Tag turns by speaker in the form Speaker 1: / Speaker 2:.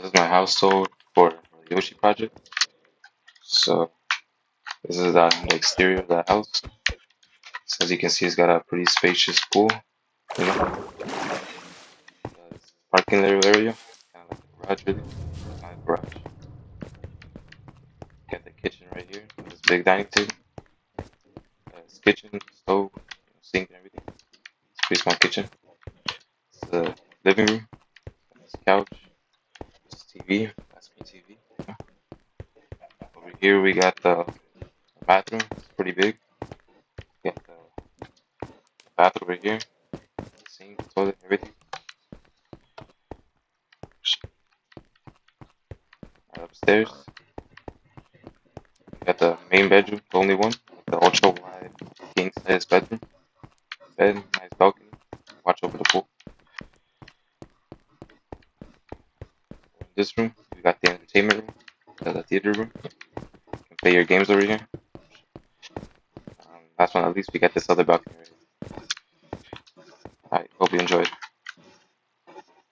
Speaker 1: This is my house tour for the Yoshi project. So this is the exterior of the house. So as you can see, it's got a pretty spacious pool. You know, parking area, kind of like a garage really. It's not a garage. Got the kitchen right here. This big dining table. It's kitchen, stove, sink, and everything. It's a pretty small kitchen. It's the living room. This couch. This TV. Flat screen TV. Over here we got the bathroom. It's pretty big. Got the bathroom over here. Sink, toilet, everything. Right upstairs. Got the main bedroom, the only one. The ultra wide king size bedroom. Bed, nice balcony. Watch over the pool. In this room, we got the entertainment room. The theater room. You can play your games over here. Last one, at least we got this other balcony right here. Alright, hope you enjoyed.